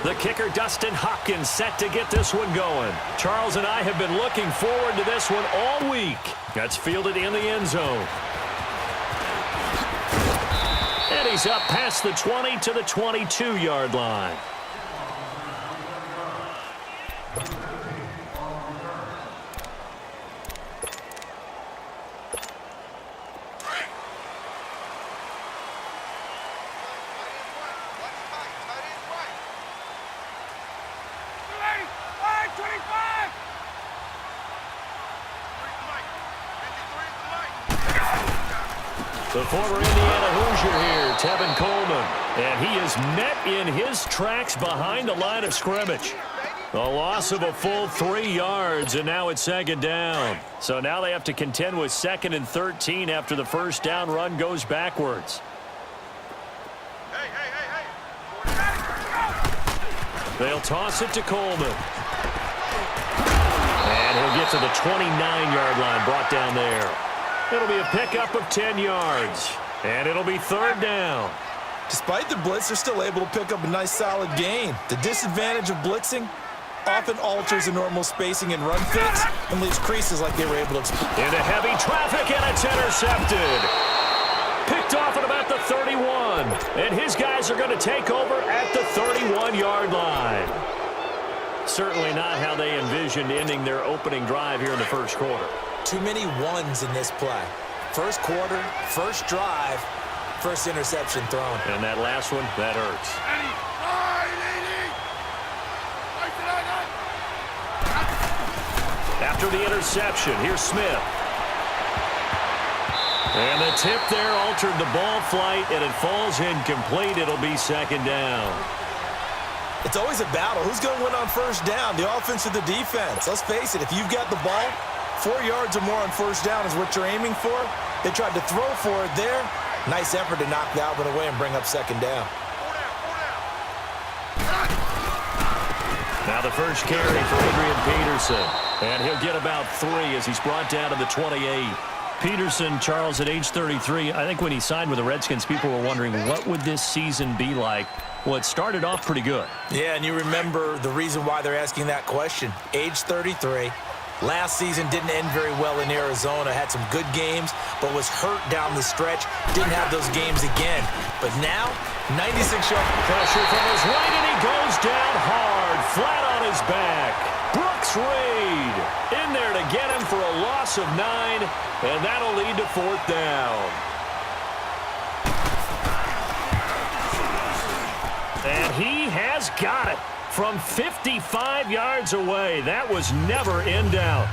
The kicker, Dustin Hopkins, set to get this one going. Charles and I have been looking forward to this one all week. That's fielded in the end zone. And he's up past the 20 to the 22-yard line. The former Indiana Hoosier here, Tevin Coleman. And he is met in his tracks behind the line of scrimmage. A loss of a full 3 yards, and now it's second down. So now they have to contend with 2nd and 13 after the first down run goes backwards. They'll toss it to Coleman. And he'll get to the 29-yard line, brought down there. It'll be a pickup of 10 yards, and it'll be 3rd down. Despite the blitz, they're still able to pick up a nice solid gain. The disadvantage of blitzing often alters the normal spacing and run fits and leaves creases like they were able to exploit. Into heavy traffic, and it's intercepted. Picked off at about the 31, and his guys are going to take over at the 31-yard line. Certainly not how they envisioned ending their opening drive here in the first quarter. Too many ones in this play. First quarter, first drive, first interception thrown. And that last one, that hurts. After the interception, here's Smith. And the tip there altered the ball flight, and it falls incomplete. It'll be 2nd down. It's always a battle. Who's going to win on first down, the offense or the defense? Let's face it, if you've got the ball, 4 yards or more on first down is what you're aiming for. They tried to throw for it there. Nice effort to knock Dalvin away and bring up 2nd down. Now the first carry for Adrian Peterson. And he'll get about 3 as he's brought down to the 28. Peterson, Charles, at age 33, I think when he signed with the Redskins, people were wondering what would this season be like. Well, it started off pretty good. Yeah, and you remember the reason why they're asking that question. Age 33. Last season didn't end very well in Arizona. Had some good games, but was hurt down the stretch. Didn't have those games again. But now, 96-yard pressure from his right, and he goes down hard, flat on his back. Brooks Reed in there to get him for a loss of 9, and that'll lead to 4th down. And he has got it. From 55 yards away. That was never in doubt.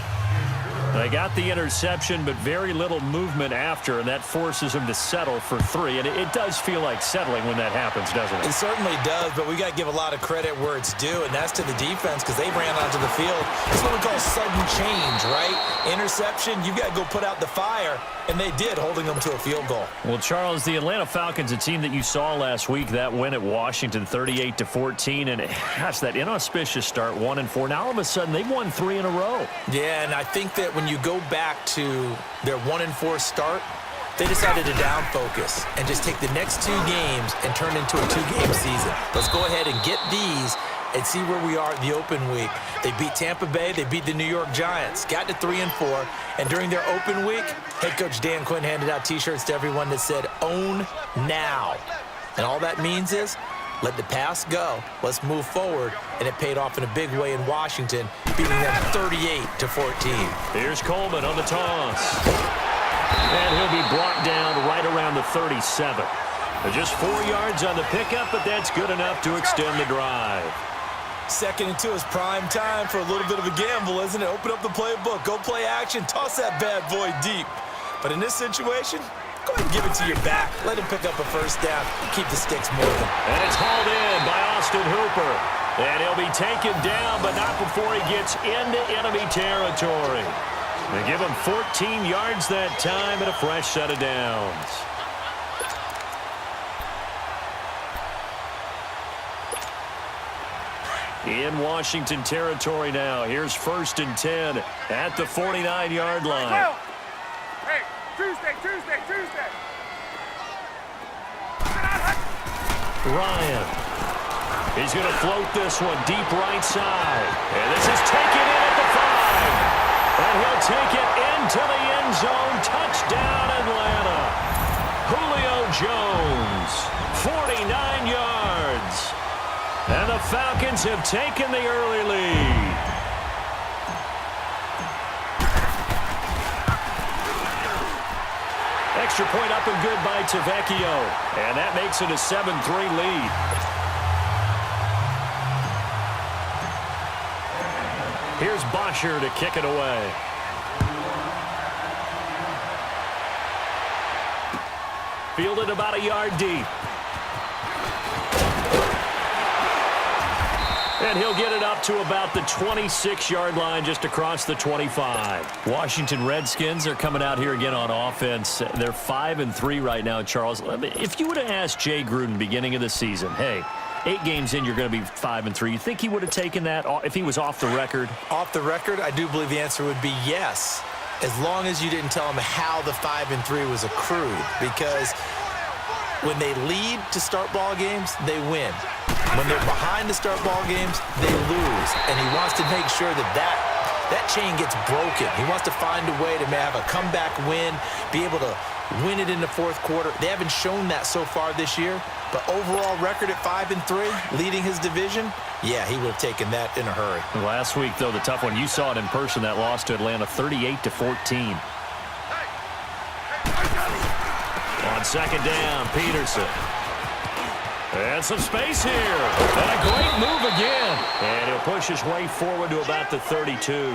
They got the interception, but very little movement after, and that forces them to settle for 3. And it does feel like settling when that happens, doesn't it? It certainly does, but we got to give a lot of credit where it's due, and that's to the defense because they ran onto the field. It's what we call sudden change, right? Interception, you got to go put out the fire, and they did, holding them to a field goal. Well, Charles, the Atlanta Falcons, a team that you saw last week, that win at Washington 38-14, and gosh, that inauspicious start, 1-4. Now all of a sudden they've won 3 in a row. Yeah, and I think that when you go back to their 1-4 start, they decided to down focus and just take the next 2 games and turn into a 2-game season. Let's go ahead and get these and see where we are the open week. They beat Tampa Bay. They beat the New York Giants. Got to 3-4. And during their open week, head coach Dan Quinn handed out T-shirts to everyone that said, "Own now." And all that means is, let the past go. Let's move forward. And it paid off in a big way in Washington, beating them 38-14. Here's Coleman on the toss. And he'll be brought down right around the 37. Just 4 yards on the pickup, but that's good enough to extend the drive. 2nd and 2 is prime time for a little bit of a gamble, isn't it? Open up the playbook, go play action, toss that bad boy deep. But in this situation, go ahead and give it to your back. Let him pick up a first down. Keep the sticks moving. And it's hauled in by Austin Hooper. And he'll be taken down, but not before he gets into enemy territory. They give him 14 yards that time and a fresh set of downs. In Washington territory now. Here's 1st and 10 at the 49-yard line. Hey, Tuesday. Ryan. He's going to float this one deep right side. And this is taken in at the 5. And he'll take it into the end zone. Touchdown, Atlanta. Julio Jones, 49 yards. And the Falcons have taken the early lead. Extra point up and good by Tavecchio. And that makes it a 7-3 lead. Here's Bosher to kick it away. Fielded about a yard deep. And he'll get it up to about the 26-yard line just across the 25. Washington Redskins are coming out here again on offense. They're 5-3 right now, Charles. If you would have asked Jay Gruden beginning of the season, hey, 8 games in, you're going to be 5-3. You think he would have taken that if he was off the record? Off the record, I do believe the answer would be yes, as long as you didn't tell him how the 5-3 was accrued. Because when they lead to start ball games, they win. When they're behind to start ball games, they lose. And he wants to make sure that chain gets broken. He wants to find a way to have a comeback win, be able to win it in the fourth quarter. They haven't shown that so far this year. But overall record at 5-3, leading his division, yeah, he would have taken that in a hurry. Last week, though, the tough one, you saw it in person, that loss to Atlanta, 38-14. On second down, Peterson. And some space here. And a great move again. And he'll push his way forward to about the 32.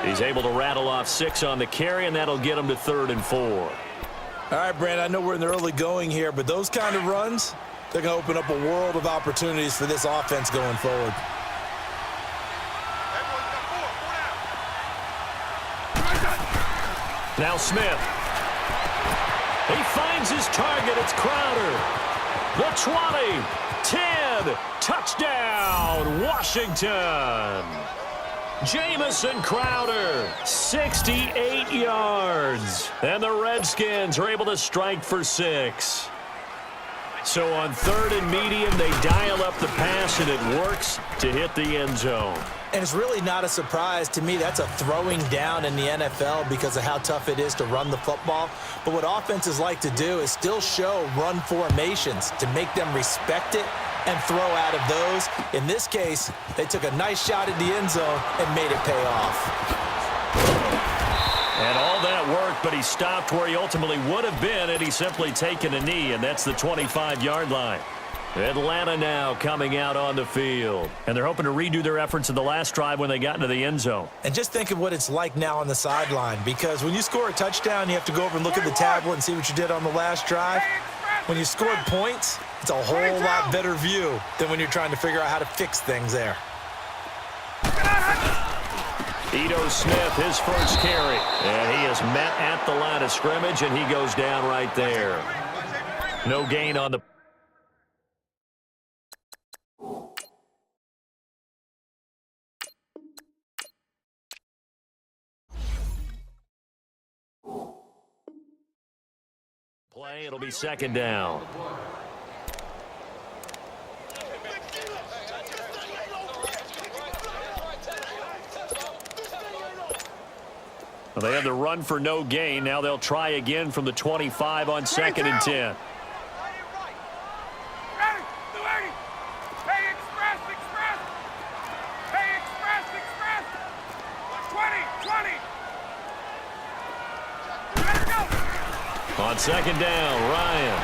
He's able to rattle off 6 on the carry, and that'll get him to 3rd and 4. All right, Brandon, I know we're in the early going here, but those kind of runs, they're going to open up a world of opportunities for this offense going forward. Now Smith. He finds his target. It's Crowder. The 20, 10, touchdown, Washington. Jamison Crowder, 68 yards. And the Redskins are able to strike for 6. So on 3rd and medium, they dial up the pass, and it works to hit the end zone. And it's really not a surprise to me. That's a throwing down in the NFL because of how tough it is to run the football. But what offenses like to do is still show run formations to make them respect it and throw out of those. In this case, they took a nice shot at the end zone and made it pay off. And all that worked, but he stopped where he ultimately would have been had he simply taken a knee, and that's the 25-yard line. Atlanta now coming out on the field. And they're hoping to redo their efforts in the last drive when they got into the end zone. And just think of what it's like now on the sideline, because when you score a touchdown, you have to go over and look at the tablet and see what you did on the last drive. When you scored points, it's a whole lot better view than when you're trying to figure out how to fix things there. Ito Smith, his first carry. And he is met at the line of scrimmage, and he goes down right there. No gain on the... play. It'll be second down. Well, they had the run for no gain. Now they'll try again from the 25 on 2nd and 10. On 2nd down, Ryan.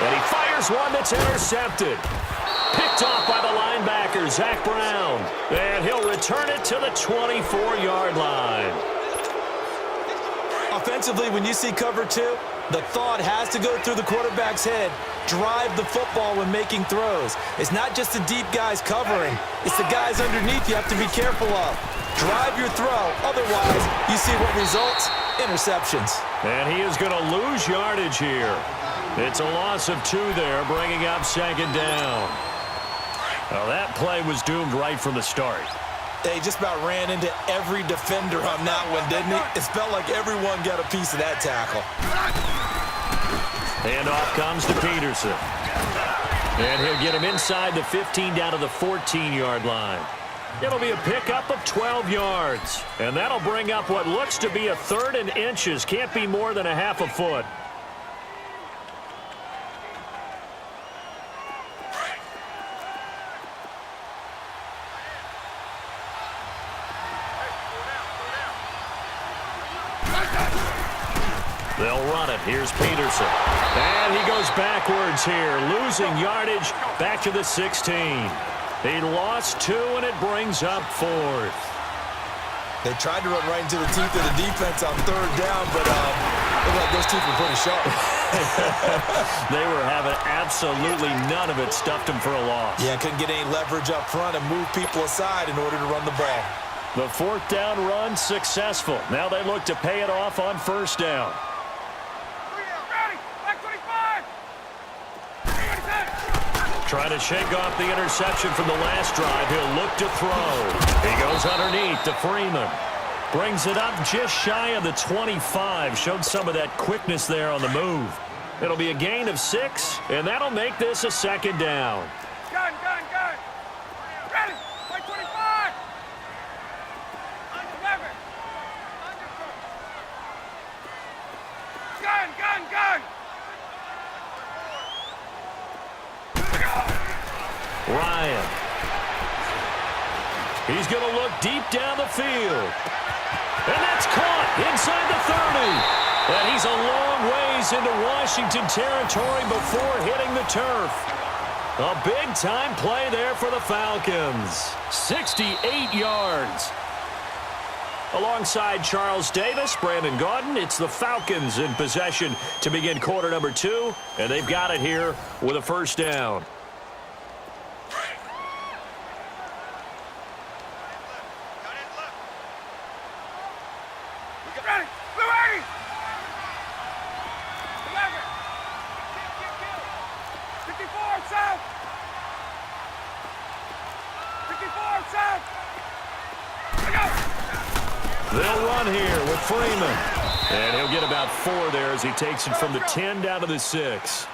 And he fires one that's intercepted. Picked off by the linebacker, Zach Brown. And he'll return it to the 24-yard line. Offensively, when you see cover 2, the thought has to go through the quarterback's head. Drive the football when making throws. It's not just the deep guys covering. It's the guys underneath you have to be careful of. Drive your throw. Otherwise, you see what results? Interceptions. And he is going to lose yardage here. It's a loss of 2 there, bringing up 2nd down. Well, that play was doomed right from the start. They just about ran into every defender on that one, didn't he? It felt like everyone got a piece of that tackle. Handoff comes to Peterson. And he'll get him inside the 15 down to the 14-yard line. It'll be a pickup of 12 yards. And that'll bring up what looks to be a 3rd and inches. Can't be more than a half a foot. They'll run it. Here's Peterson. And he goes backwards here, losing yardage back to the 16. He lost 2, and it brings up 4th. They tried to run right into the teeth of the defense on 3rd down, but looked like those teeth were pretty sharp. They were having absolutely none of it, stuffed him for a loss. Yeah, couldn't get any leverage up front and move people aside in order to run the ball. The 4th down run successful. Now they look to pay it off on 1st down. Trying to shake off the interception from the last drive. He'll look to throw. He goes underneath to Freeman. Brings it up just shy of the 25. Showed some of that quickness there on the move. It'll be a gain of 6, and that'll make this a 2nd down. Gun. Ready. Play 25. 11. Gun. Ryan. He's going to look deep down the field. And that's caught inside the 30. And he's a long ways into Washington territory before hitting the turf. A big-time play there for the Falcons. 68 yards. Alongside Charles Davis, Brandon Gaudin, it's the Falcons in possession to begin quarter number 2. And they've got it here with a 1st down. They'll run here with Freeman. And he'll get about 4 there as he takes it from the 10 down to the 6.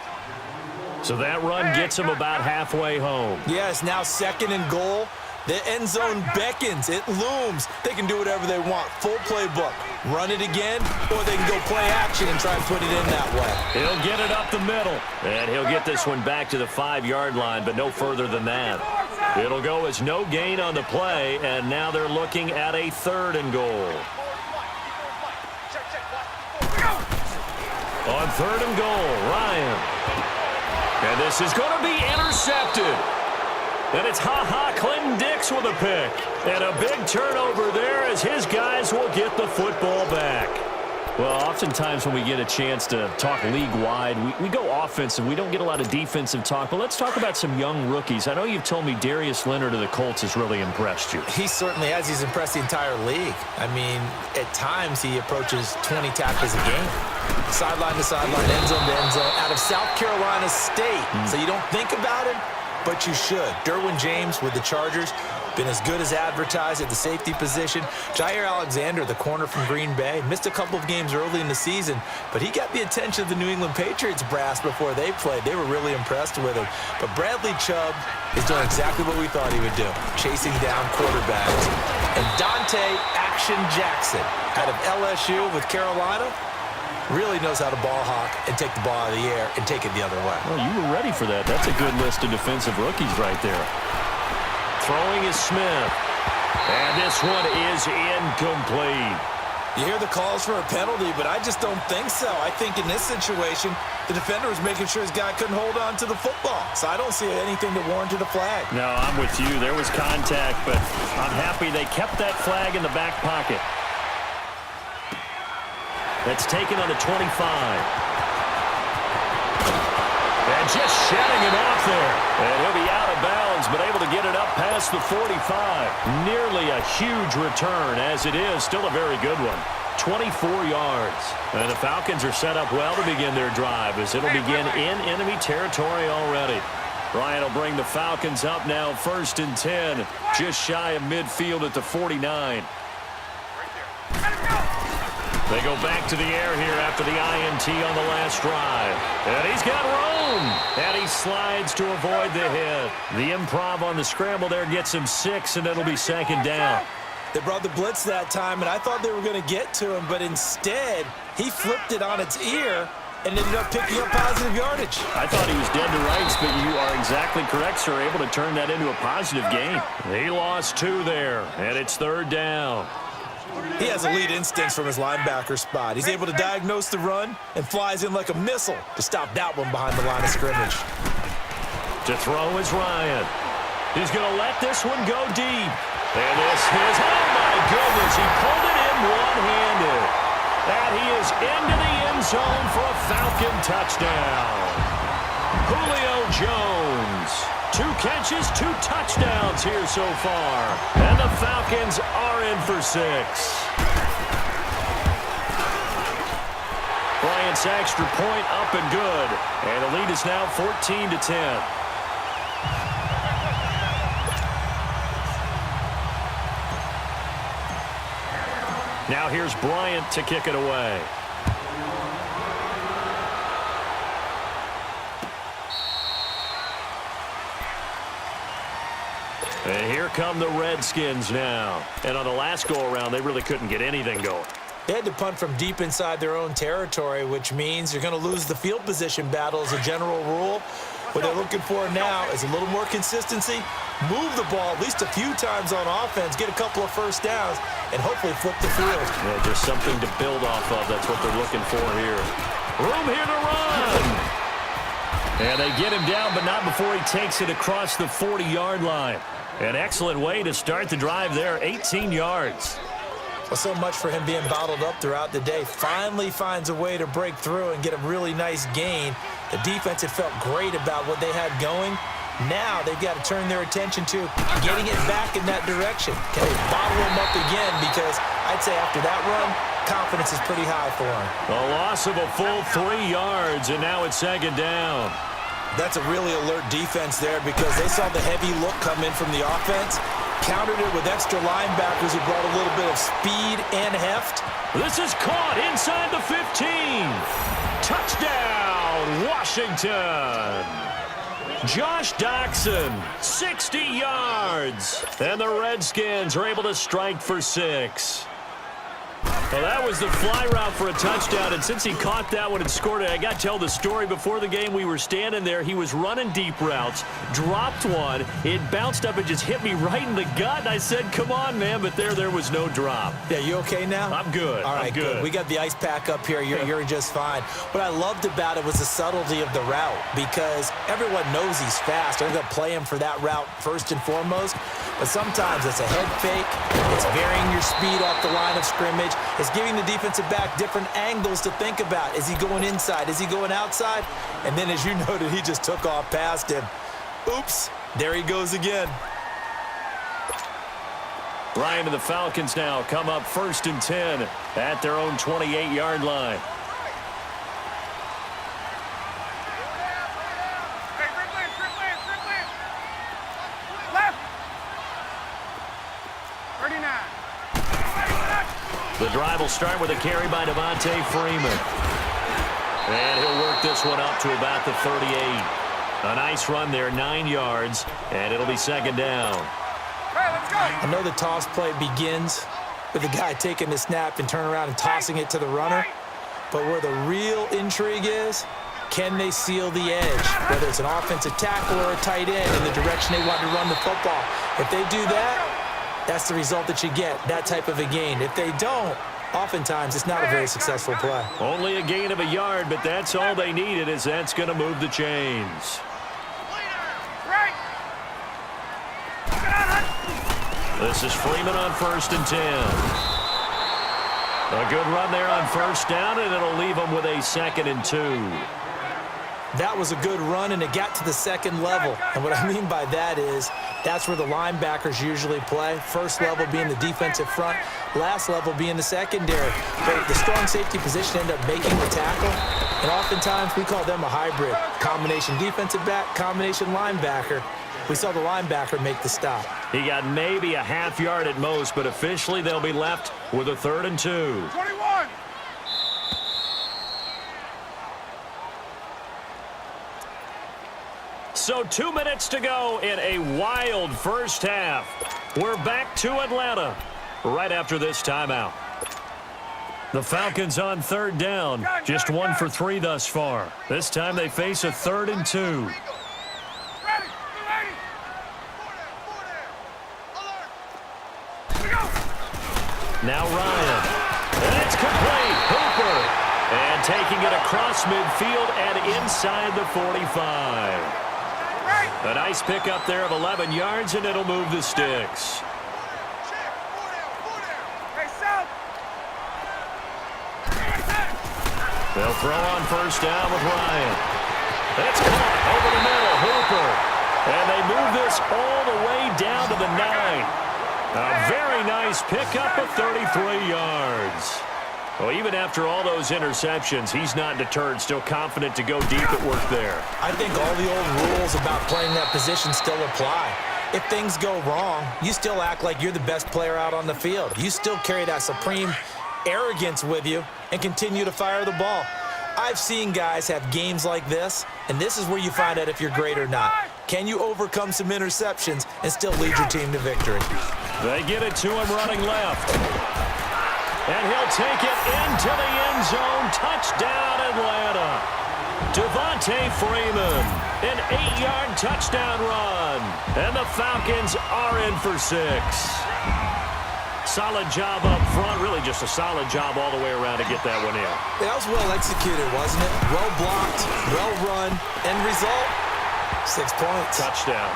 So that run gets him about halfway home. Yeah, it's now 2nd and goal. The end zone beckons. It looms. They can do whatever they want. Full playbook. Run it again, or they can go play action and try and put it in that way. He'll get it up the middle. And he'll get this one back to the 5-yard line, but no further than that. It'll go as no gain on the play, and now they're looking at a 3rd and goal. On 3rd and goal, Ryan. And this is going to be intercepted. And it's Clinton Dix with a pick. And a big turnover there as his guys will get the football back. Well, oftentimes when we get a chance to talk league-wide, we go offensive. We don't get a lot of defensive talk. But let's talk about some young rookies. I know you've told me Darius Leonard of the Colts has really impressed you. He certainly has. He's impressed the entire league. I mean, at times he approaches 20 tackles a game. Sideline to sideline, end zone to end zone, out of South Carolina State. So you don't think about him, but you should. Derwin James with the Chargers, been as good as advertised at the safety position. Jair Alexander, the corner from Green Bay, missed a couple of games early in the season, but he got the attention of the New England Patriots brass before they played. They were really impressed with him. But Bradley Chubb is doing exactly what we thought he would do, chasing down quarterbacks. And Dante Action Jackson out of LSU with Carolina really knows how to ball hawk and take the ball out of the air and take it the other way. Well, you were ready for that. That's a good list of defensive rookies right there. Throwing is Smith. And this one is incomplete. You hear the calls for a penalty, but I just don't think so. I think in this situation, the defender was making sure his guy couldn't hold on to the football. So I don't see anything that warranted a flag. No, I'm with you. There was contact, but I'm happy they kept that flag in the back pocket. That's taken on the 25. And just shutting him off there. And he'll be out of bounds, but able to get it up past the 45. Nearly a huge return as it is. Still a very good one. 24 yards. And the Falcons are set up well to begin their drive as it'll begin in enemy territory already. Ryan will bring the Falcons up now 1st and 10. Just shy of midfield at the 49. They go back to the air here after the INT on the last drive. And he's got room. And he slides to avoid the hit. The improv on the scramble there gets him 6, and it'll be second down. They brought the blitz that time, and I thought they were going to get to him, but instead, he flipped it on its ear and ended up picking up positive yardage. I thought he was dead to rights, but you are exactly correct, sir. Able to turn that into a positive gain. He lost 2 there, and it's third down. He has elite instincts from his linebacker spot. He's able to diagnose the run and flies in like a missile to stop that one behind the line of scrimmage. To throw is Ryan. He's going to let this one go deep. And this is, oh my goodness, he pulled it in one-handed. And he is into the end zone for a Falcon touchdown. Julio Jones. 2 catches, 2 touchdowns here so far. And the Falcons are in for 6. Bryant's extra point up and good. And the lead is now 14-10. Now here's Bryant to kick it away. And here come the Redskins now. And on the last go-around, they really couldn't get anything going. They had to punt from deep inside their own territory, which means you're going to lose the field position battle as a general rule. What they're looking for now is a little more consistency, move the ball at least a few times on offense, get a couple of first downs, and hopefully flip the field. Yeah, just something to build off of. That's what they're looking for here. Room here to run. And they get him down, but not before he takes it across the 40-yard line. An excellent way to start the drive there, 18 yards. Well, so much for him being bottled up throughout the day. Finally finds a way to break through and get a really nice gain. The defense had felt great about what they had going. Now they've got to turn their attention to getting it back in that direction. Can they bottle him up again? Because I'd say after that run, confidence is pretty high for him. A loss of a full 3 yards, and now it's second down. That's a really alert defense there because they saw the heavy look come in from the offense, countered it with extra linebackers who brought a little bit of speed and heft. This is caught inside the 15. Touchdown, Washington. Josh Doxson, 60 yards. And the Redskins are able to strike for 6. Well, that was the fly route for a touchdown, and since he caught that one and scored it, I got to tell the story. Before the game, we were standing there. He was running deep routes, dropped one. It bounced up and just hit me right in the gut, and I said, come on, man, but there was no drop. Yeah, you okay now? I'm good. All right, I'm good. We got the ice pack up here. You're just fine. What I loved about it was the subtlety of the route because everyone knows he's fast. They're going to play him for that route first and foremost, but sometimes it's a head fake. It's varying your speed off the line of scrimmage. It's giving the defensive back different angles to think about. Is he going inside? Is he going outside? And then, as you noted, he just took off past him. Oops, there he goes again. Ryan and the Falcons now come up 1st and 10 at their own 28-yard line. The drive will start with a carry by Devontae Freeman. And he'll work this one up to about the 38. A nice run there, 9 yards, and it'll be second down. I know the toss play begins with the guy taking the snap and turning around and tossing it to the runner. But where the real intrigue is, can they seal the edge? Whether it's an offensive tackle or a tight end in the direction they want to run the football. If they do that, that's the result that you get, that type of a gain. If they don't, oftentimes it's not a very successful play. Only a gain of a yard, but that's all they needed, as that's going to move the chains. This is Freeman on 1st and 10. A good run there on 1st down, and it'll leave them with a 2nd and 2. That was a good run, and it got to the second level. And what I mean by that is that's where the linebackers usually play. First level being the defensive front, last level being the secondary. But the strong safety position ended up making the tackle, and oftentimes we call them a hybrid. Combination defensive back, combination linebacker. We saw the linebacker make the stop. He got maybe a half yard at most, but officially they'll be left with a 3rd and 2. 21. So 2 minutes to go in a wild first half. We're back to Atlanta right after this timeout. The Falcons on third down. Just 1 for 3 thus far. This time they face a 3rd and 2. Now Ryan. And it's complete. Hooper. And taking it across midfield and inside the 45. A nice pickup there of 11 yards, and it'll move the sticks. They'll throw on first down with Ryan. It's caught over the middle. Hooper. And they move this all the way down to the 9. A very nice pickup of 33 yards. Well, even after all those interceptions, he's not deterred, still confident to go deep at work there. I think all the old rules about playing that position still apply. If things go wrong, you still act like you're the best player out on the field. You still carry that supreme arrogance with you and continue to fire the ball. I've seen guys have games like this, and this is where you find out if you're great or not. Can you overcome some interceptions and still lead your team to victory? They get it to him running left. And he'll take it into the end zone. Touchdown, Atlanta. Devontae Freeman, an 8-yard touchdown run. And the Falcons are in for 6. Solid job up front. Really just a solid job all the way around to get that one in. That was well executed, wasn't it? Well blocked, well run. End result, 6 points. Touchdown.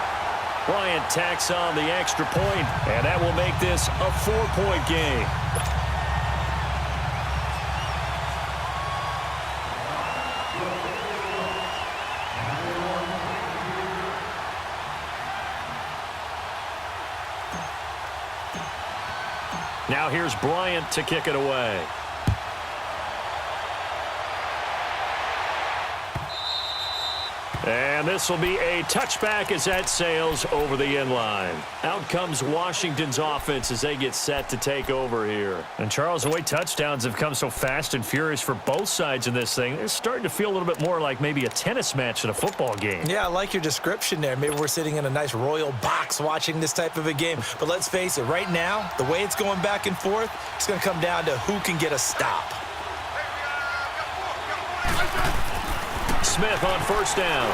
Bryant tacks on the extra point, and that will make this a 4-point game. Now here's Bryant to kick it away. And this will be a touchback as that sails over the end line. Out comes Washington's offense as they get set to take over here. And Charles, the way touchdowns have come so fast and furious for both sides in this thing, it's starting to feel a little bit more like maybe a tennis match than a football game. Yeah, I like your description there. Maybe we're sitting in a nice royal box watching this type of a game. But let's face it, right now, the way it's going back and forth, it's going to come down to who can get a stop. Smith on first down.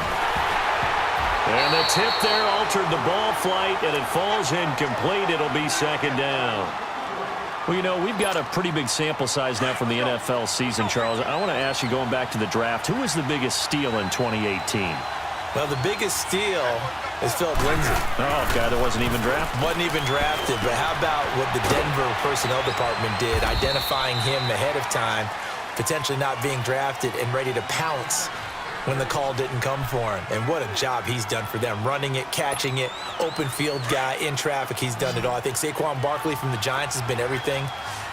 And the tip there altered the ball flight, and it falls incomplete. It'll be 2nd down. Well, you know, we've got a pretty big sample size now from the NFL season, Charles. I want to ask you, going back to the draft, who was the biggest steal in 2018? Well, the biggest steal is Philip Lindsay. Oh, guy that wasn't even drafted? Wasn't even drafted, but how about what the Denver personnel department did, identifying him ahead of time, potentially not being drafted and ready to pounce when the call didn't come for him. And what a job he's done for them. Running it, catching it, open field guy, in traffic, he's done it all. I think Saquon Barkley from the Giants has been everything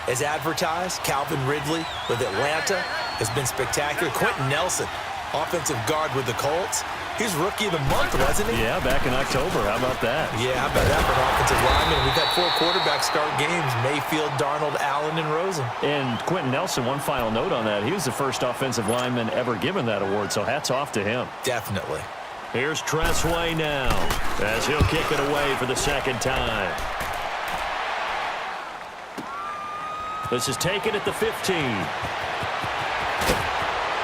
as advertised. Calvin Ridley with Atlanta has been spectacular. Quentin Nelson, offensive guard with the Colts. He was Rookie of the Month, wasn't he? Yeah, back in October. How about that? Yeah, how about that for an offensive lineman? We've had 4 quarterbacks start games: Mayfield, Darnold, Allen, and Rosen. And Quentin Nelson, one final note on that. He was the first offensive lineman ever given that award, so hats off to him. Definitely. Here's Tressway now as he'll kick it away for the 2nd time. This is taken at the 15.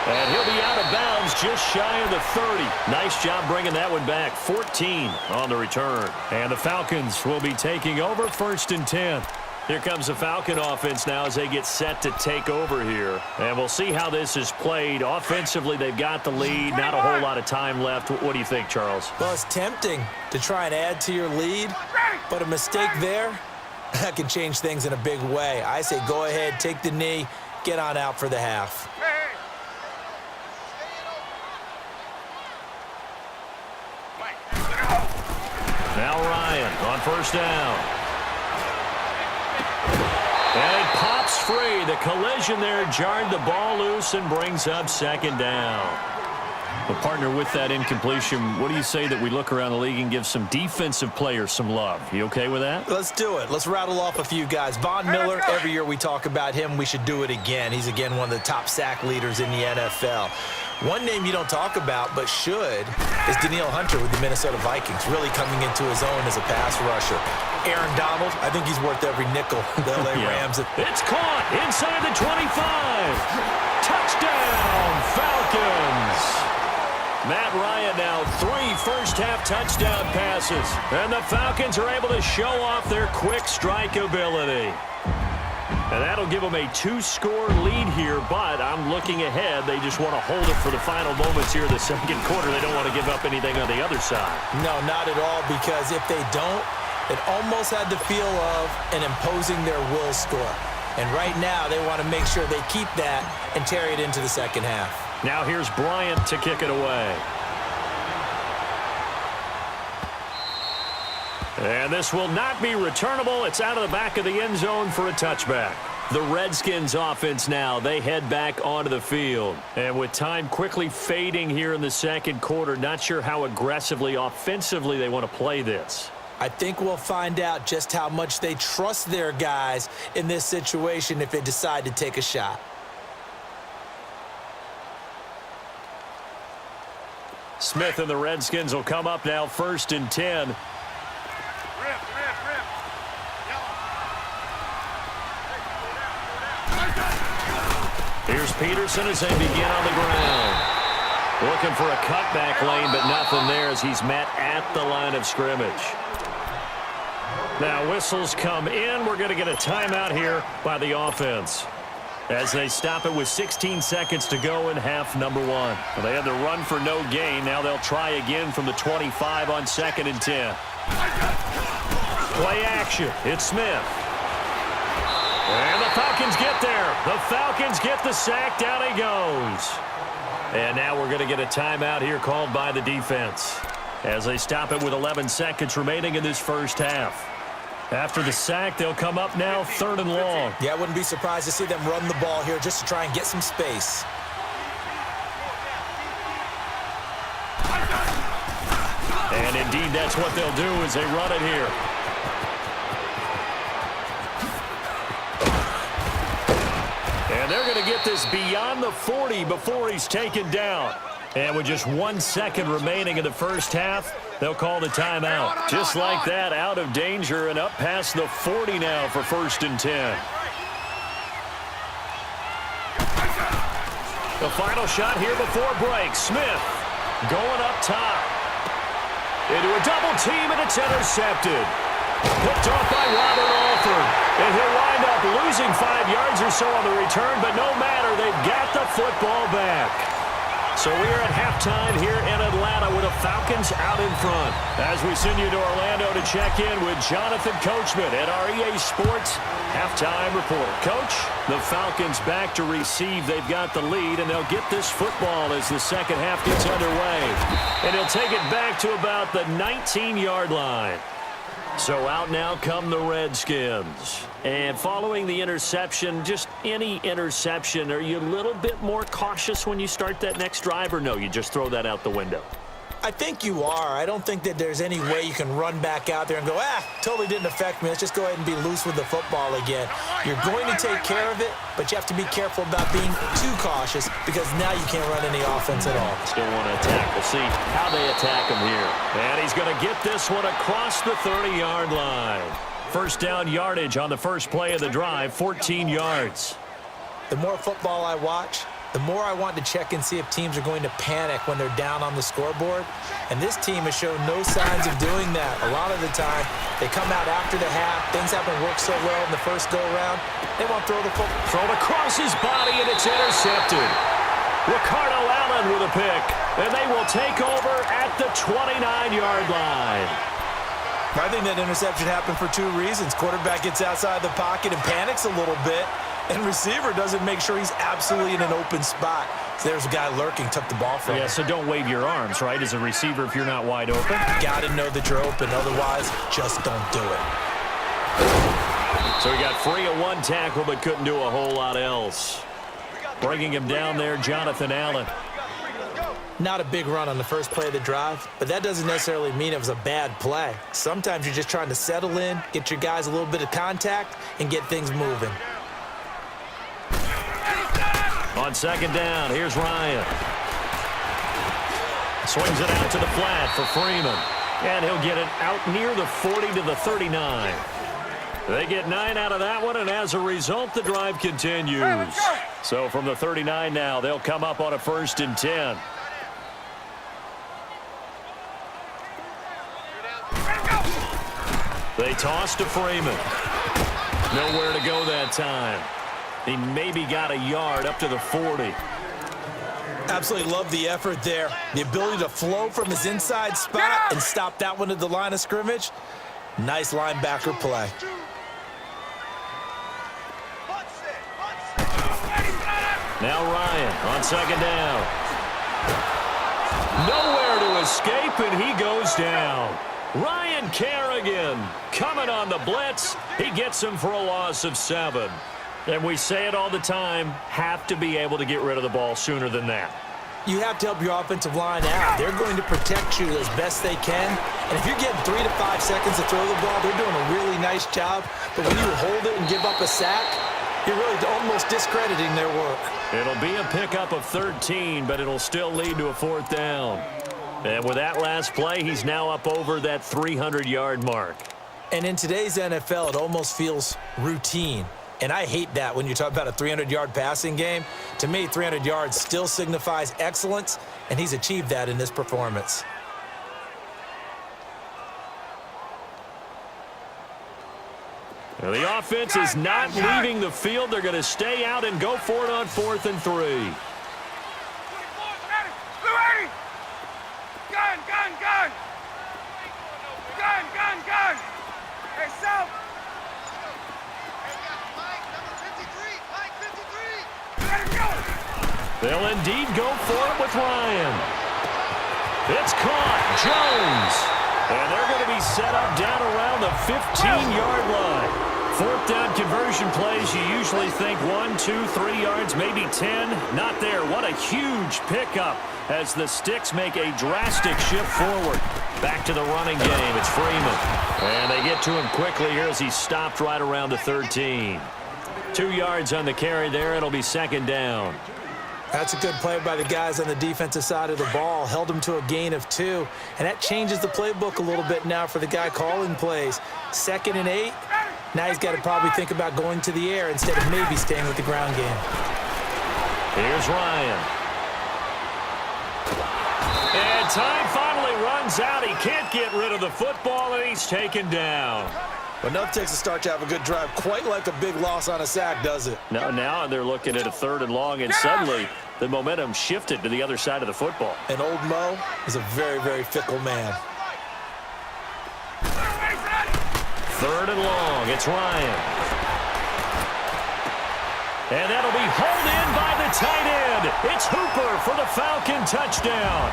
And he'll be out of bounds just shy of the 30. Nice job bringing that one back. 14 on the return. And the Falcons will be taking over 1st and 10. Here comes the Falcon offense now as they get set to take over here. And we'll see how this is played. Offensively, they've got the lead. Not a whole lot of time left. What do you think, Charles? Well, it's tempting to try and add to your lead, but a mistake there, that can change things in a big way. I say go ahead, take the knee, get on out for the half. Now Ryan on first down. And it pops free. The collision there jarred the ball loose and brings up 2nd down. Well, partner, with that incompletion, what do you say that we look around the league and give some defensive players some love? You okay with that? Let's do it. Let's rattle off a few guys. Von Miller, every year we talk about him, we should do it again. He's, again, one of the top sack leaders in the NFL. One name you don't talk about but should is Danielle Hunter with the Minnesota Vikings, really coming into his own as a pass rusher. Aaron Donald, I think he's worth every nickel. The LA Rams. It's caught inside the 25. Touchdown, Falcons. Matt Ryan now 3 first-half touchdown passes. And the Falcons are able to show off their quick strike ability. And that'll give them a 2-score lead here, but I'm looking ahead. They just want to hold it for the final moments here in the second quarter. They don't want to give up anything on the other side. No, not at all, because if they don't, it almost had the feel of an imposing their will score. And right now, they want to make sure they keep that and carry it into the second half. Now here's Bryant to kick it away. And this will not be returnable. It's out of the back of the end zone for a touchback. The Redskins offense now, they head back onto the field. And with time quickly fading here in the second quarter, not sure how aggressively, offensively they want to play this. I think we'll find out just how much they trust their guys in this situation if they decide to take a shot. Smith and the Redskins will come up now 1st and 10. Here's Peterson as they begin on the ground. Looking for a cutback lane, but nothing there as he's met at the line of scrimmage. Now whistles come in. We're going to get a timeout here by the offense as they stop it with 16 seconds to go in half number 1. Well, they had the run for no gain. Now they'll try again from the 25 on 2nd and 10. Play action. It's Smith. And the Falcons get there. The Falcons get the sack. Down he goes. And now we're going to get a timeout here called by the defense as they stop it with 11 seconds remaining in this first half. After the sack, they'll come up now 3rd and long. Yeah, I wouldn't be surprised to see them run the ball here just to try and get some space. And indeed, that's what they'll do as they run it here. And they're going to get this beyond the 40 before he's taken down. And with just 1 second remaining in the first half, they'll call the timeout. Just like that, out of danger and up past the 40 now for 1st and 10. The final shot here before break. Smith going up top. Into a double team, and it's intercepted. Picked off by Robert Alford. And he'll wind up losing 5 yards or so on the return, but no matter, they've got the football back. So we are at halftime here in Atlanta with the Falcons out in front. As we send you to Orlando to check in with Jonathan Coachman at our EA Sports Halftime Report. Coach, the Falcons back to receive. They've got the lead, and they'll get this football as the second half gets underway. And he'll take it back to about the 19-yard line. So out now come the Redskins. And following the interception, just any interception, are you a little bit more cautious when you start that next drive, or no, you just throw that out the window? I think you are. I don't think that there's any way you can run back out there and go, totally didn't affect me. Let's just go ahead and be loose with the football again. You're going to take care of it, but you have to be careful about being too cautious because now you can't run any offense at all. Still want to attack. We'll see how they attack him here. And he's going to get this one across the 30-yard line. First down yardage on the first play of the drive, 14 yards. The more football I watch, the more I want to check and see if teams are going to panic when they're down on the scoreboard. And this team has shown no signs of doing that. A lot of the time, they come out after the half. Things haven't worked so well in the first go-around. They won't throw the football. Thrown across his body, and it's intercepted. Ricardo Allen with a pick. And they will take over at the 29-yard line. I think that interception happened for 2 reasons. Quarterback gets outside the pocket and panics a little bit. And receiver doesn't make sure he's absolutely in an open spot. So there's a guy lurking, took the ball from him. Yeah, so don't wave your arms, right, as a receiver if you're not wide open. Got to know that you're open. Otherwise, just don't do it. So he got free of 1 tackle but couldn't do a whole lot else. Bringing him down there, Jonathan Allen. Not a big run on the first play of the drive, but that doesn't necessarily mean it was a bad play. Sometimes you're just trying to settle in, get your guys a little bit of contact, and get things moving. On second down, here's Ryan. Swings it out to the flat for Freeman. And he'll get it out near the 40 to the 39. They get 9 out of that one, and as a result, the drive continues. So from the 39 now, they'll come up on a 1st and 10. They toss to Freeman. Nowhere to go that time. He maybe got a yard up to the 40. Absolutely love the effort there. The ability to flow from his inside spot and stop that one at the line of scrimmage. Nice linebacker play. Now Ryan on 2nd down. Nowhere to escape, and he goes down. Ryan Kerrigan coming on the blitz. He gets him for a loss of 7. And we say it all the time, have to be able to get rid of the ball sooner than that. You have to help your offensive line out. They're going to protect you as best they can. And if you're getting 3 to 5 seconds to throw the ball, they're doing a really nice job. But when you hold it and give up a sack, you're really almost discrediting their work. It'll be a pickup of 13, but it'll still lead to a 4th down. And with that last play, he's now up over that 300-yard mark. And in today's NFL, it almost feels routine. And I hate that when you talk about a 300-yard passing game. To me, 300 yards still signifies excellence, and he's achieved that in this performance. Now, the offense is not leaving the field. They're going to stay out and go for it on 4th and 3. Gun, gun, gun! Gun, gun, gun! Hey, South! They'll indeed go for it with Ryan. It's caught. Jones. And they're going to be set up down around the 15-yard line. 4th down conversion plays, you usually think 1, 2, 3 yards, maybe 10. Not there. What a huge pickup as the Sticks make a drastic shift forward. Back to the running game. It's Freeman. And they get to him quickly here as he's stopped right around the 13. 2 yards on the carry there. It'll be 2nd down. That's a good play by the guys on the defensive side of the ball. Held them to a gain of 2. And that changes the playbook a little bit now for the guy calling plays. 2nd and 8. Now he's got to probably think about going to the air instead of maybe staying with the ground game. Here's Ryan. And time finally runs out. He can't get rid of the football, and he's taken down. Enough takes a start to have a good drive. Quite like a big loss on a sack, does it? Now they're looking at a 3rd and long, and suddenly the momentum shifted to the other side of the football. And old Mo is a very, very fickle man. 3rd and long. It's Ryan. And that'll be hauled in by the tight end. It's Hooper for the Falcon touchdown.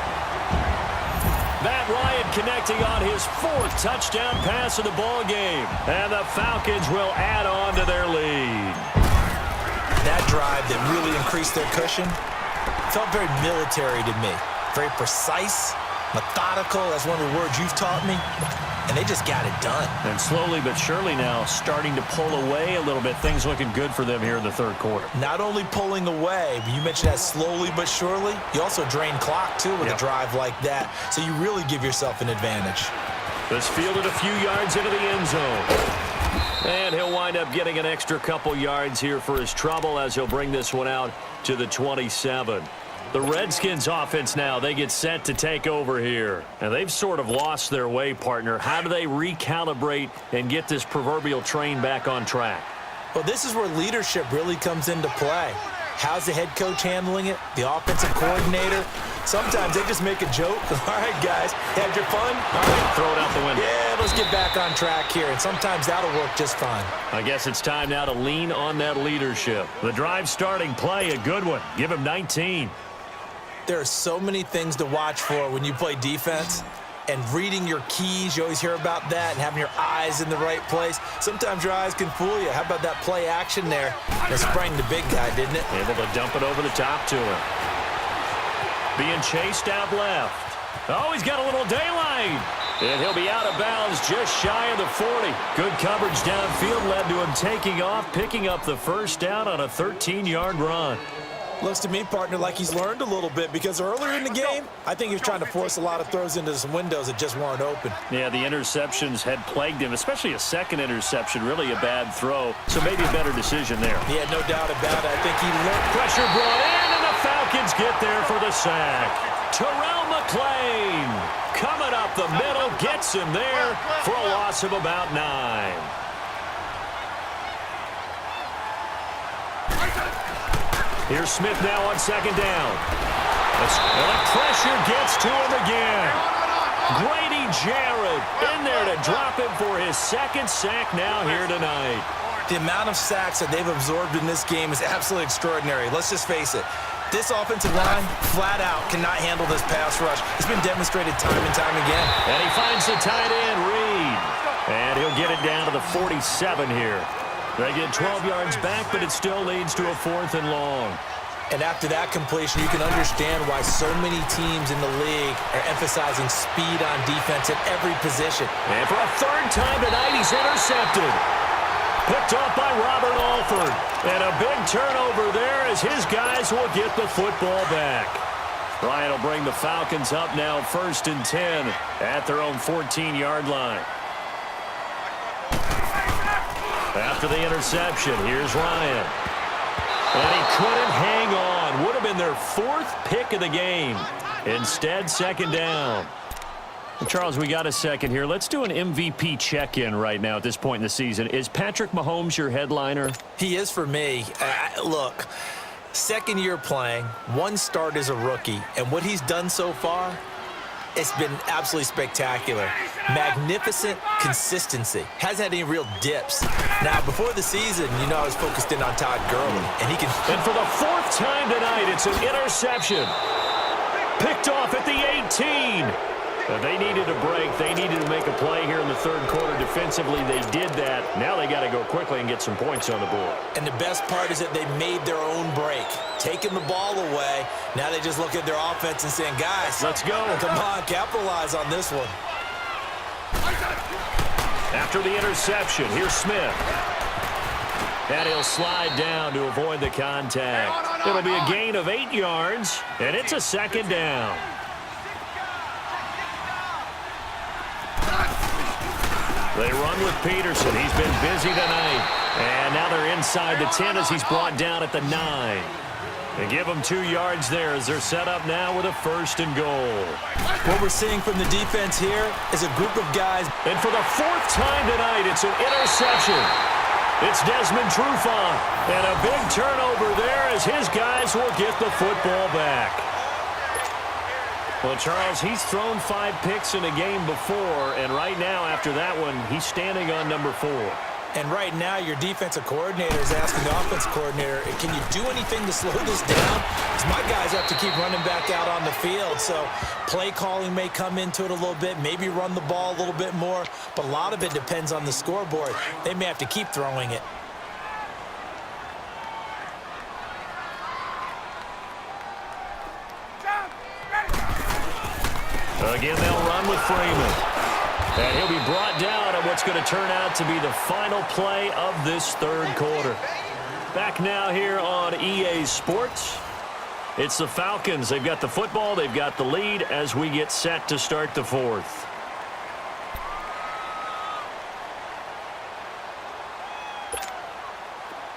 Matt Ryan connecting on his 4th touchdown pass of the ball game. And the Falcons will add on to their lead. That drive that really increased their cushion felt very military to me. Very precise, methodical. That's one of the words you've taught me. And they just got it done. And slowly but surely now starting to pull away a little bit. Things looking good for them here in the 3rd quarter. Not only pulling away, but you mentioned that slowly but surely. You also drain clock, too, with a drive like that. So you really give yourself an advantage. This fielded a few yards into the end zone. And he'll wind up getting an extra couple yards here for his trouble as he'll bring this one out to the 27. The Redskins offense now, they get set to take over here. And they've sort of lost their way, partner. How do they recalibrate and get this proverbial train back on track? Well, this is where leadership really comes into play. How's the head coach handling it? The offensive coordinator? Sometimes they just make a joke. All right, guys, had your fun? All right, throw it out the window. Yeah, let's get back on track here. And sometimes that'll work just fine. I guess it's time now to lean on that leadership. The drive starting play, a good one. Give him 19. There are so many things to watch for when you play defense. And reading your keys, you always hear about that, and having your eyes in the right place. Sometimes your eyes can fool you. How about that play action there? It sprang the big guy, didn't it? Able to dump it over the top to him. Being chased out left. Oh, he's got a little daylight. And he'll be out of bounds just shy of the 40. Good coverage downfield led to him taking off, picking up the 1st down on a 13-yard run. Looks to me, partner, like he's learned a little bit because earlier in the game, I think he was trying to force a lot of throws into some windows that just weren't open. Yeah, the interceptions had plagued him, especially a second interception, really a bad throw. So maybe a better decision there. Yeah, no doubt about it. I think he learned. Pressure brought in, and the Falcons get there for the sack. Terrell McClain coming up the middle, gets him there for a loss of about 9. Here's Smith now on second down. And the pressure gets to him again. Grady Jarrett in there to drop him for his second sack now here tonight. The amount of sacks that they've absorbed in this game is absolutely extraordinary. Let's just face it. This offensive line, flat out, cannot handle this pass rush. It's been demonstrated time and time again. And he finds the tight end, Reed. And he'll get it down to the 47 here. They get 12 yards back, but it still leads to a 4th and long. And after that completion, you can understand why so many teams in the league are emphasizing speed on defense at every position. And for a 3rd time tonight, he's intercepted. Picked off by Robert Alford. And a big turnover there as his guys will get the football back. Ryan will bring the Falcons up now 1st and 10 at their own 14-yard line. After the interception, here's Ryan. And he couldn't hang on. Would have been their 4th pick of the game. Instead, 2nd down. Well, Charles, we got a second here. Let's do an MVP check-in right now at this point in the season. Is Patrick Mahomes your headliner? He is for me. Look, 2nd year playing, 1 start as a rookie, and what he's done so far, it's been absolutely spectacular. Magnificent consistency. Hasn't had any real dips. Now, before the season, I was focused in on Todd Gurley, and he can. And for the 4th time tonight, it's an interception. Picked off at the 18. They needed a break. They needed to make a play here in the 3rd quarter. Defensively, they did that. Now they got to go quickly and get some points on the board. And the best part is that they made their own break. Taking the ball away. Now they just look at their offense and saying, guys, let's go. Come on, capitalize on this one. After the interception, here's Smith. And he'll slide down to avoid the contact. It'll be a gain of 8 yards, and it's a 2nd down. They run with Peterson. He's been busy tonight. And now they're inside the 10 as he's brought down at the 9. They give him 2 yards there as they're set up now with a 1st and goal. What we're seeing from the defense here is a group of guys. And for the 4th time tonight, it's an interception. It's Desmond Trufant. And a big turnover there as his guys will get the football back. Well, Charles, he's thrown 5 picks in a game before, and right now, after that one, he's standing on number 4. And right now, your defensive coordinator is asking the offensive coordinator, can you do anything to slow this down? Because my guys have to keep running back out on the field. So play calling may come into it a little bit, maybe run the ball a little bit more, but a lot of it depends on the scoreboard. They may have to keep throwing it. Again, they'll run with Freeman. And he'll be brought down at what's going to turn out to be the final play of this 3rd quarter. Back now here on EA Sports. It's the Falcons. They've got the football. They've got the lead as we get set to start the 4th.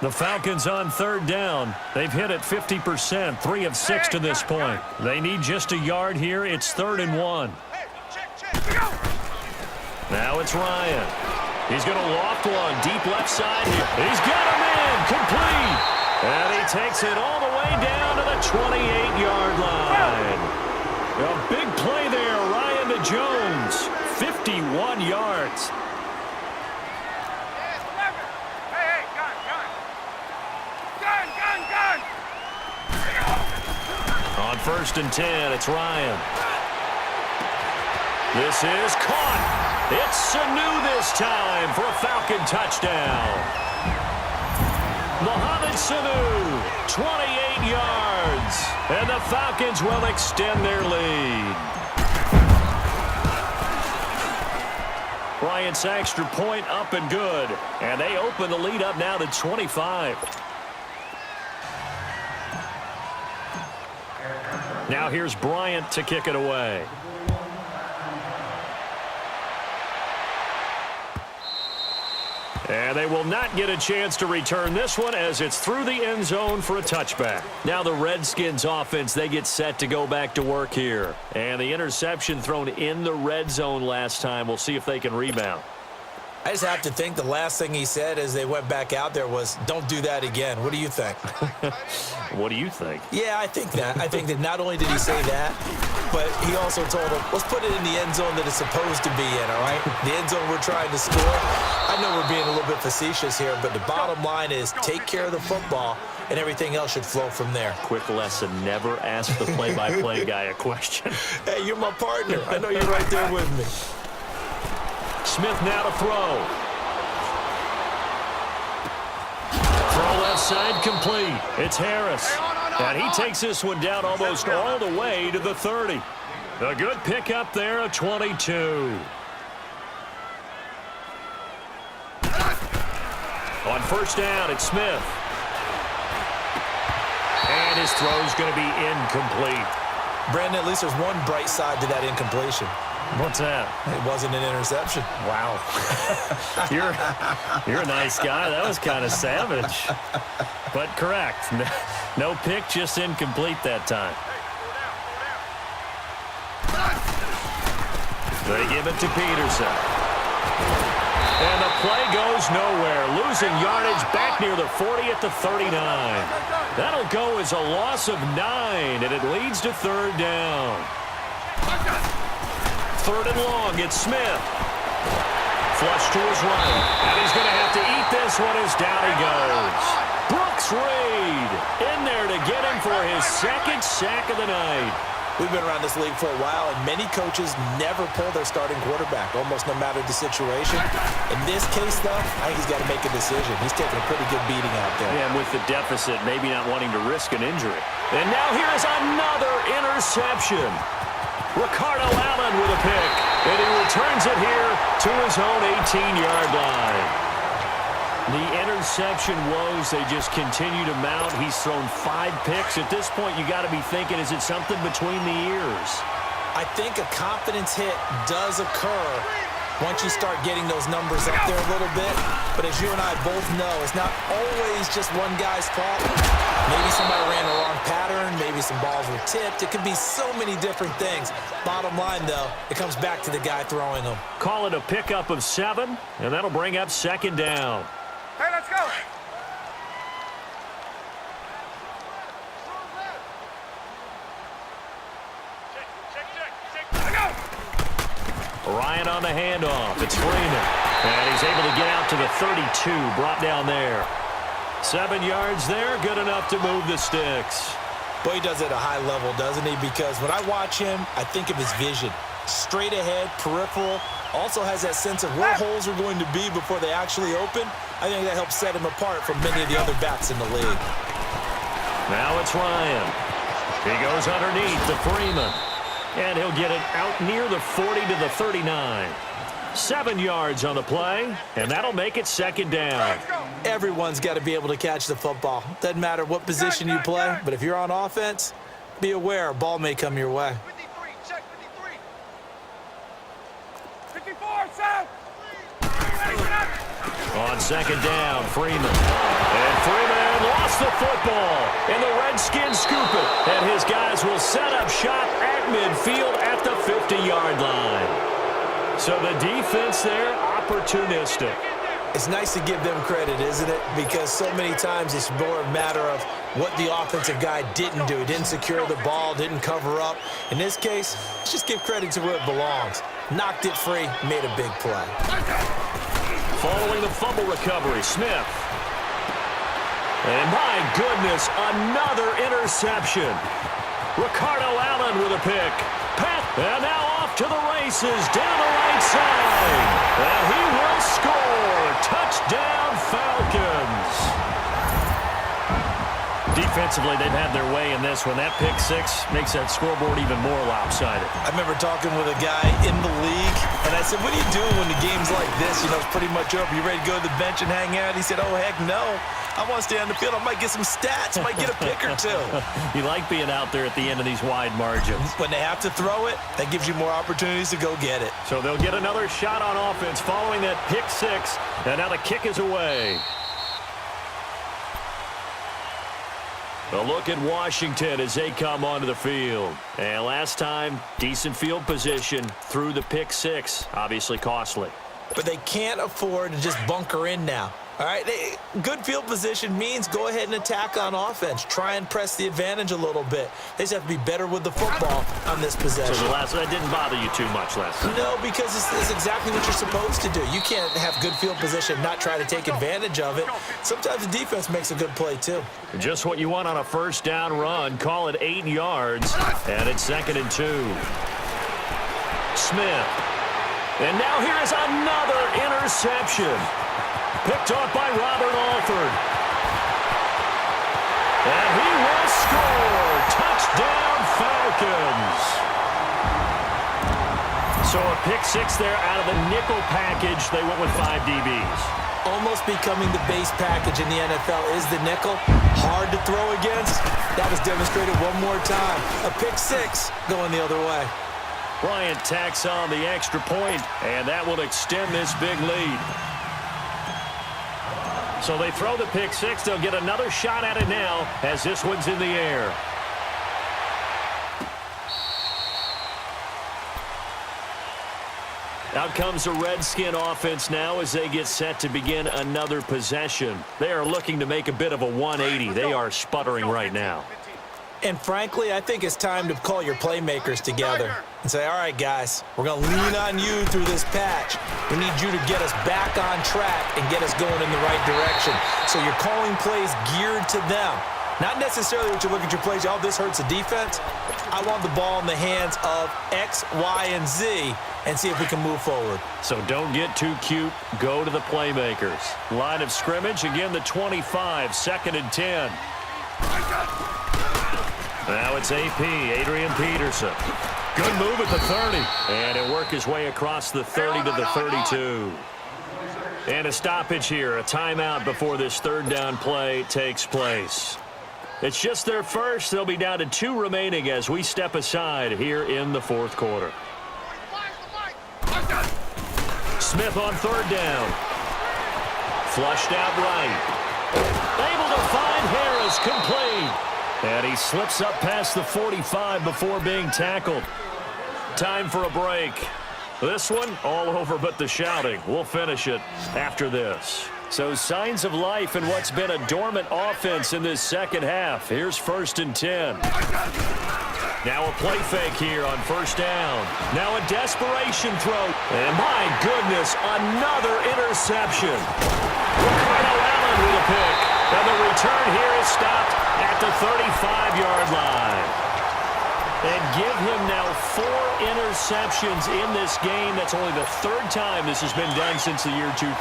The Falcons on 3rd down. They've hit it 50%, 3 of 6 to this point. They need just a yard here. It's 3rd and 1. Now it's Ryan. He's going to loft one deep left side here. He's got him in, complete. And he takes it all the way down to the 28-yard line. A big play there, Ryan to Jones. 51 yards. On 1st and 10, it's Ryan. This is caught. It's Sanu this time for a Falcon touchdown. Mohamed Sanu, 28 yards. And the Falcons will extend their lead. Bryant's extra point up and good. And they open the lead up now to 25. Now here's Bryant to kick it away. And they will not get a chance to return this one as it's through the end zone for a touchback. Now the Redskins offense, they get set to go back to work here. And the interception thrown in the red zone last time. We'll see if they can rebound. I just have to think the last thing he said as they went back out there was, don't do that again. What do you think? What do you think? Yeah, I think that. I think that not only did he say that, but he also told them, let's put it in the end zone that it's supposed to be in, all right? The end zone we're trying to score. I know we're being a little bit facetious here, but the bottom line is take care of the football, and everything else should flow from there. Quick lesson, never ask the play-by-play guy a question. Hey, you're my partner. I know you're right there with me. Smith now to throw. Throw left side complete. It's Harris. And he takes this one down almost all the way to the 30. A good pickup there, a 22. On first down, it's Smith. And his throw's going to be incomplete. Brandon, at least there's one bright side to that incompletion. What's that? It wasn't an interception. Wow. You're a nice guy. That was kind of savage. But correct. No pick, just incomplete that time. They give it to Peterson. And the play goes nowhere. Losing yardage back near the 40 at the 39. That'll go as a loss of 9, and it leads to third down. Third and long, it's Smith. Flush to his right. And he's going to have to eat this one as down he goes. Brooks Reed in there to get him for his second sack of the night. We've been around this league for a while, and many coaches never pull their starting quarterback, almost no matter the situation. In this case, though, I think he's got to make a decision. He's taking a pretty good beating out there. Yeah, and with the deficit, maybe not wanting to risk an injury. And now here's another interception. Ricardo Allen with a pick, and he returns it here to his own 18-yard line. The interception woes, they just continue to mount. He's thrown 5 picks. At this point, you got to be thinking, is it something between the ears? I think a confidence hit does occur once you start getting those numbers up there a little bit. But as you and I both know, it's not always just one guy's fault. Maybe somebody ran the wrong pattern. Maybe some balls were tipped. It could be so many different things. Bottom line, though, it comes back to the guy throwing them. Call it a pickup of 7, and that'll bring up second down. Hey, let's go. Ryan on the handoff. It's Freeman. And he's able to get out to the 32. Brought down there. 7 yards there. Good enough to move the sticks. Boy, he does it at a high level, doesn't he? Because when I watch him, I think of his vision. Straight ahead, peripheral. Also has that sense of where holes are going to be before they actually open. I think that helps set him apart from many of the other backs in the league. Now it's Ryan. He goes underneath to Freeman. And he'll get it out near the 40 to the 39. 7 yards on the play, and that'll make it second down. Everyone's got to be able to catch the football. Doesn't matter what position you play, but if you're on offense, be aware a ball may come your way. 53, check 53. 54, Sam. On second down, Freeman. And Freeman lost the football. And the Redskins scoop it. And his guys will set up shop at midfield at the 50-yard line. So the defense there, opportunistic. It's nice to give them credit, isn't it? Because so many times it's more a matter of what the offensive guy didn't do. He didn't secure the ball, didn't cover up. In this case, let's just give credit to where it belongs. Knocked it free, made a big play. Following the fumble recovery, Smith. And my goodness, another interception. Ricardo Allen with a pick. And now off to the races down the right side. And he will score. Touchdown, Falcons. Defensively, they've had their way in this one. That pick 6 makes that scoreboard even more lopsided. I remember talking with a guy in the league, and I said, what do you do when the game's like this? You know, it's pretty much over. You ready to go to the bench and hang out? He said, oh, heck no. I want to stay on the field. I might get some stats. Might get a pick or two. You like being out there at the end of these wide margins. When they have to throw it, that gives you more opportunities to go get it. So they'll get another shot on offense following that pick six. And now the kick is away. A look at Washington as they come onto the field. And last time, decent field position through the pick six. Obviously costly. But they can't afford to just bunker in now. All right, good field position means go ahead and attack on offense. Try and press the advantage a little bit. They just have to be better with the football on this possession. So that didn't bother you too much last time? No, because it's exactly what you're supposed to do. You can't have good field position, not try to take advantage of it. Sometimes the defense makes a good play, too. Just what you want on a first down run. Call it 8 yards, and it's 2nd and 2. Smith. And now here is another interception. Picked off by Robert Alford. And he will score. Touchdown, Falcons. So a pick six there out of the nickel package. They went with 5 DBs. Almost becoming the base package in the NFL is the nickel. Hard to throw against. That was demonstrated one more time. A pick six going the other way. Bryant tacks on the extra point, and that will extend this big lead. So they throw the pick six. They'll get another shot at it now as this one's in the air. Out comes the Redskin offense now as they get set to begin another possession. They are looking to make a bit of a 180. They are sputtering right now. And frankly, I think it's time to call your playmakers together and say, all right, guys, we're going to lean on you through this patch. We need you to get us back on track and get us going in the right direction. So you're calling plays geared to them. Not necessarily what you look at your plays, oh, this hurts the defense. I want the ball in the hands of X, Y, and Z and see if we can move forward. So don't get too cute. Go to the playmakers. Line of scrimmage, again, the 25, 2nd and 10. Now it's AP, Adrian Peterson. Good move at the 30. And he'll work his way across the 30 to the 32. And a stoppage here, a timeout before this third down play takes place. It's just their first. They'll be down to 2 remaining as we step aside here in the fourth quarter. Smith on 3rd down. Flushed out right. Able to find Harris, complete. And he slips up past the 45 before being tackled. Time for a break. This one, all over but the shouting. We'll finish it after this. So signs of life in what's been a dormant offense in this second half. Here's 1st and 10. Now a play fake here on 1st down. Now a desperation throw. And my goodness, another interception. Ricardo Allen with a pick. And the return here is stopped at the 35-yard line. And give him now 4 interceptions in this game. That's only the 3rd time this has been done since the year 2000.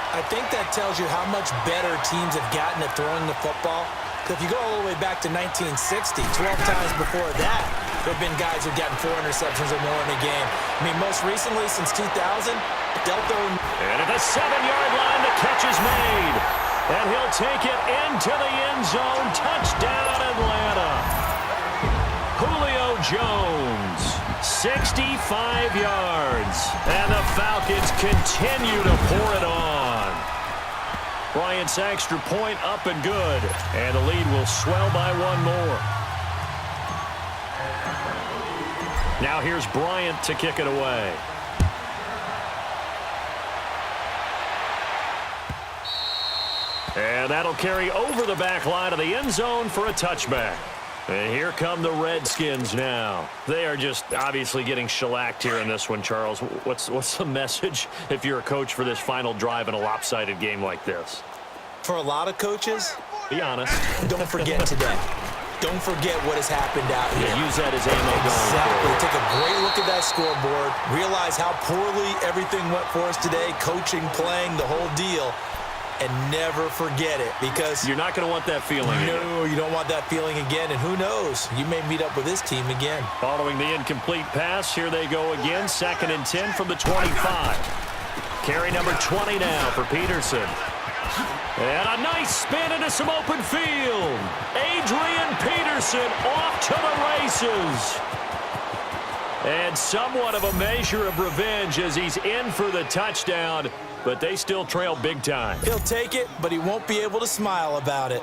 I think that tells you how much better teams have gotten at throwing the football. If you go all the way back to 1960, 12 times before that, there have been guys who've gotten 4 interceptions or more in a game. I mean, most recently, since 2000, Delta. And at the 7-yard line, the catch is made. And he'll take it into the end zone. Touchdown, Atlanta. Julio Jones, 65 yards. And the Falcons continue to pour it on. Bryant's extra point up and good. And the lead will swell by 1 more. Now here's Bryant to kick it away. And that'll carry over the back line of the end zone for a touchback. And here come the Redskins now. They are just obviously getting shellacked here in this one, Charles. What's the message if you're a coach for this final drive in a lopsided game like this? For a lot of coaches, be honest. Don't forget today. Don't forget what has happened out here. Yeah, use that as ammo going Exactly. forward. Take a great look at that scoreboard. Realize how poorly everything went for us today. Coaching, playing, the whole deal. And never forget it, because you're not going to want that feeling again. No, you don't want that feeling again. And who knows? You may meet up with this team again. Following the incomplete pass, here they go again. 2nd and 10 from the 25. Carry number 20 now for Peterson. And a nice spin into some open field. Adrian Peterson off to the races. And somewhat of a measure of revenge as he's in for the touchdown, but they still trail big time. He'll take it, but he won't be able to smile about it.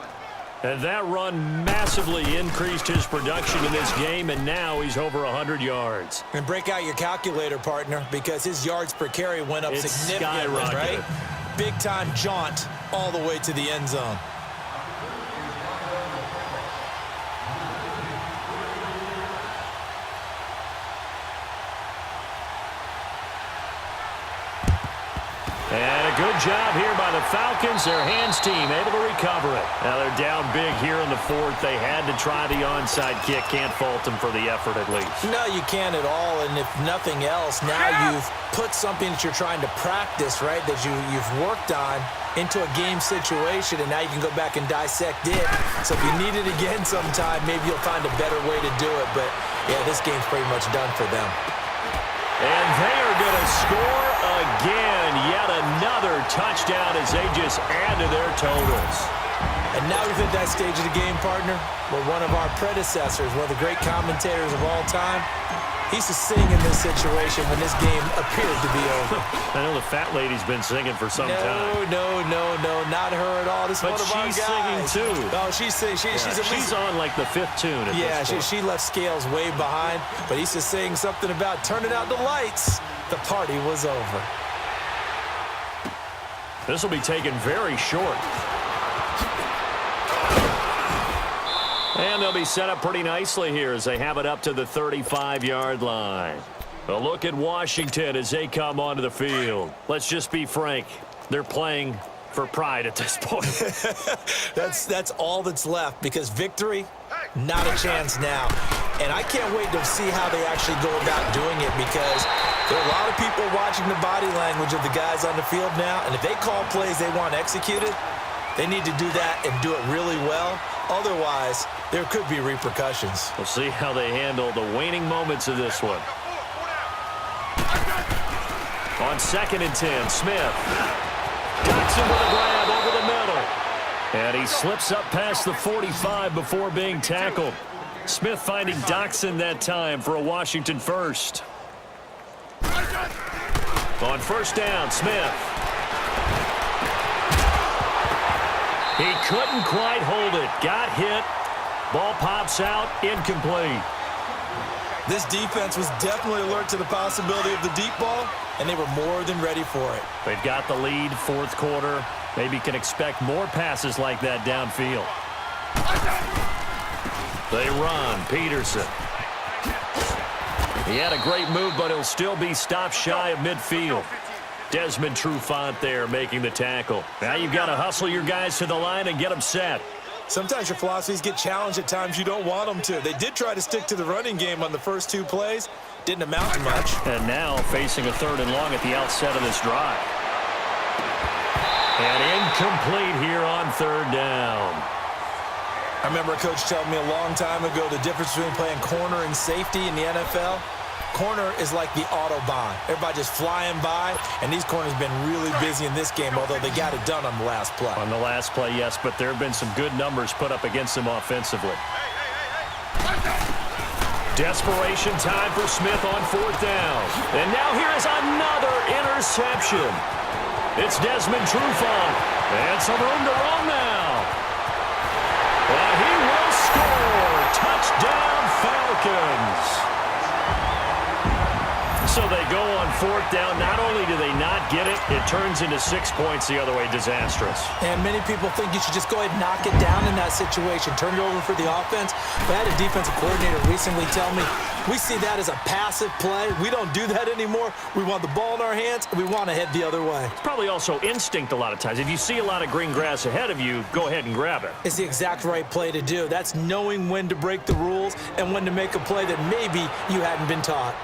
And that run massively increased his production in this game, and now he's over 100 yards. And break out your calculator, partner, because his yards per carry went up significantly, right? Big-time jaunt all the way to the end zone. And a good job here by the Falcons. Their hands team able to recover it. Now they're down big here in the fourth. They had to try the onside kick. Can't fault them for the effort at least. No, you can't at all. And if nothing else, now you've put something that you're trying to practice, right, that you've worked on into a game situation, and now you can go back and dissect it. So if you need it again sometime, maybe you'll find a better way to do it. But, yeah, this game's pretty much done for them. And they are going to score again. Yet another touchdown as they just add to their totals. And now we've hit that stage of the game, partner, where one of our predecessors, one of the great commentators of all time, he used to sing in this situation when this game appeared to be over. I know the fat lady's been singing for some time. No, not her at all. This is one of our guys. But she's singing too. Oh, she's singing. She's on like the fifth tune at this point. She left Scales way behind, but he used to sing something about turning out the lights. The party was over. This will be taken very short. And they'll be set up pretty nicely here as they have it up to the 35-yard line. A look at Washington as they come onto the field. Let's just be frank. They're playing for pride at this point. That's all that's left, because victory, not a chance now. And I can't wait to see how they actually go about doing it, because there are a lot of people watching the body language of the guys on the field now, and if they call plays they want executed, they need to do that and do it really well. Otherwise, there could be repercussions. We'll see how they handle the waning moments of this one. On 2nd and 10, Smith. Dotson with a grab over the middle. And he slips up past the 45 before being tackled. Smith finding Dotson that time for a Washington first. On 1st down, Smith. He couldn't quite hold it. Got hit. Ball pops out. Incomplete. This defense was definitely alert to the possibility of the deep ball, and they were more than ready for it. They've got the lead, 4th quarter. Maybe can expect more passes like that downfield. They run. Peterson. He had a great move, but he'll still be stopped shy of midfield. Desmond Trufant there making the tackle. Now you've got to hustle your guys to the line and get them set. Sometimes your philosophies get challenged at times you don't want them to. They did try to stick to the running game on the first 2 plays. Didn't amount to much. And now facing a 3rd and long at the outset of this drive. And incomplete here on 3rd down. I remember a coach telling me a long time ago the difference between playing corner and safety in the NFL. Corner is like the Autobahn. Everybody just flying by, and these corners have been really busy in this game, although they got it done on the last play. On the last play, yes, but there have been some good numbers put up against them offensively. Desperation time for Smith on 4th down. And now here is another interception. It's Desmond Trufant. And some room to run now. And he will score. Touchdown, Falcons. So they go on 4th down. Not only do they not get it, it turns into 6 points the other way. Disastrous. And many people think you should just go ahead and knock it down in that situation. Turn it over for the offense. But I had a defensive coordinator recently tell me, we see that as a passive play. We don't do that anymore. We want the ball in our hands, and we want to head the other way. It's probably also instinct a lot of times. If you see a lot of green grass ahead of you, go ahead and grab it. It's the exact right play to do. That's knowing when to break the rules and when to make a play that maybe you hadn't been taught.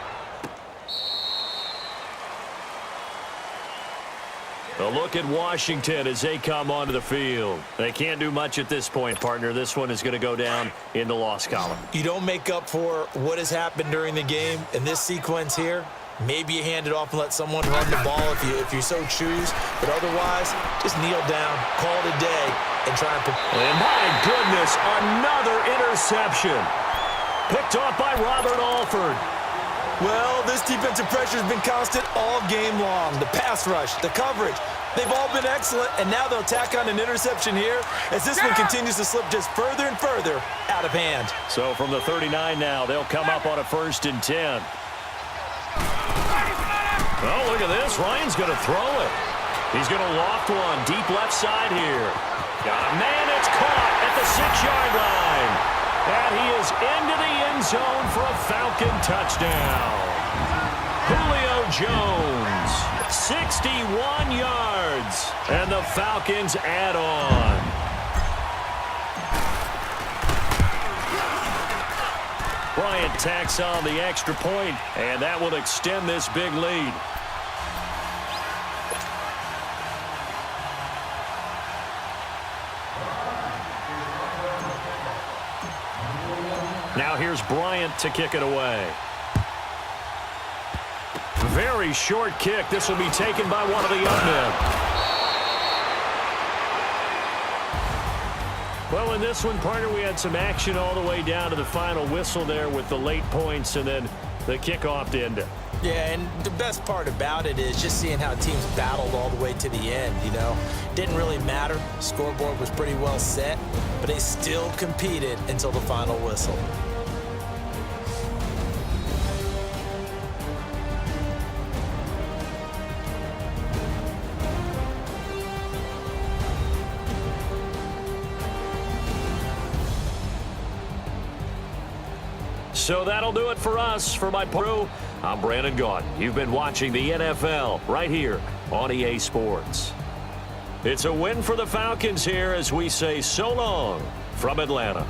A look at Washington as they come onto the field. They can't do much at this point, partner. This one is going to go down in the loss column. You don't make up for what has happened during the game in this sequence here Maybe you hand it off and let someone run the ball if you so choose. But otherwise, just kneel down, call it a day, and try and... And my goodness, another interception. Picked off by Robert Alford. Well, this defensive pressure has been constant all game long. The pass rush, the coverage, they've all been excellent, and now they'll tack on an interception here as this one continues to slip just further and further out of hand. So from the 39 now, they'll come up on a 1st and 10. Oh, look at this. Ryan's going to throw it. He's going to loft one deep left side here. Got a man. It's caught at the 6-yard line. And he is into the end zone for a Falcon touchdown. Julio Jones, 61 yards. And the Falcons add on. Bryant tacks on the extra point, and that will extend this big lead. Now here's Bryant to kick it away. Very short kick. This will be taken by one of the young men. Well, in this one, partner, we had some action all the way down to the final whistle there with the late points and then the kickoff to end it. Yeah, and the best part about it is just seeing how teams battled all the way to the end, you know. Didn't really matter. Scoreboard was pretty well set, but they still competed until the final whistle. So that'll do it for us. For my crew, I'm Brandon Gaudin. You've been watching the NFL right here on EA Sports. It's a win for the Falcons here as we say so long from Atlanta.